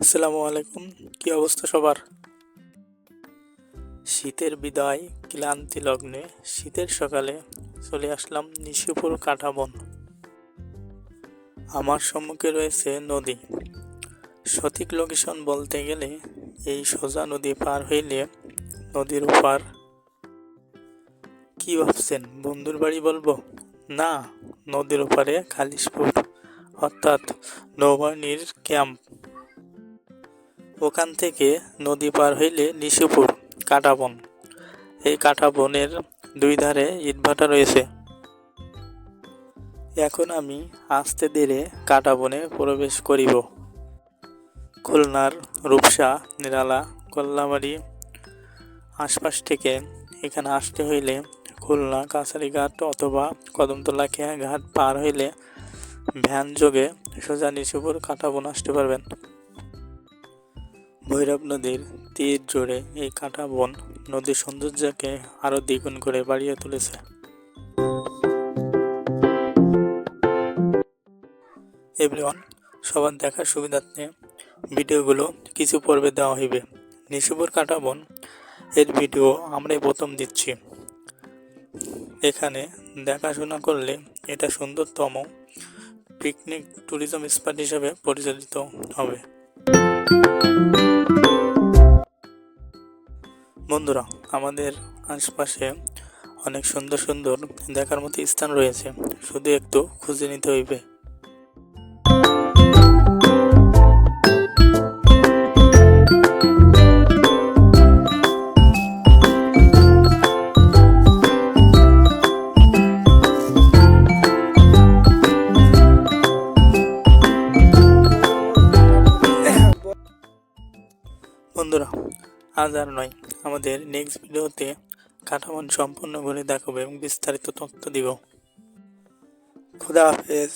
আসসালামু আলাইকুম। কি অবস্থা সবার? শীতের বিদায়, ক্লান্তি লগ্নে শীতের সকালে চলে আসলাম নিশিপুর কাঁঠাবন। আমার সম্মুখে রয়েছে নদী। সঠিক লোকেশন বলতে গেলে এই সোজা নদী পার হইলে নদীর ওপার। কি ভাবছেন, বন্ধুর বাড়ি বলবো? না, নদীর ওপারে খালিশপুর, অর্থাৎ নৌবাহিনীর ক্যাম্প। ওখান থেকে নদী পার হইলে নিশিপুর কাঁঠাবন। এই কাঁঠাবনের দুই ধারে ইটভাটা রয়েছে। এখন আমি আস্তে ধীরে কাঁঠাবনে প্রবেশ করিব। খুলনার রূপসা, নিরালা, কল্লাবাড়ি আশপাশ থেকে এখানে আসতে হইলে খুলনা কাছারিঘাট অথবা কদমতলা খেয়া ঘাট পার হইলে ভ্যান যোগে সোজা নিশিপুর কাঁঠাবন আসতে পারবেন। ভৈরব নদীর তীর জুড়ে এই কাঁঠাবন নদীর সৌন্দর্যকে আরো দ্বিগুণ করে বাড়িয়ে তুলেছে। এভরিওয়ান, সবার দেখার সুবিধার্থে ভিডিওগুলো কিছু পর্বে দেওয়া হইবে। নিশিপুর কাঁঠাবন এর ভিডিও আমরাই প্রথম দিচ্ছি। এখানে দেখাশোনা করলে এটা সুন্দরতম পিকনিক ট্যুরিজম স্পট হিসেবে পরিচালিত হবে। বন্ধুরা, আমাদের আশপাশে অনেক সুন্দর সুন্দর দেখার মতো স্থান রয়েছে, শুধু একটু খুঁজে নিতে হইবে। বন্ধুরা, আজ আর নয়, আমাদের নেক্সট ভিডিওতে কাঁঠাবন সম্পূর্ণ ঘুরে দেখাবো এবং বিস্তারিত তথ্য দিব। খুদা হাফেজ।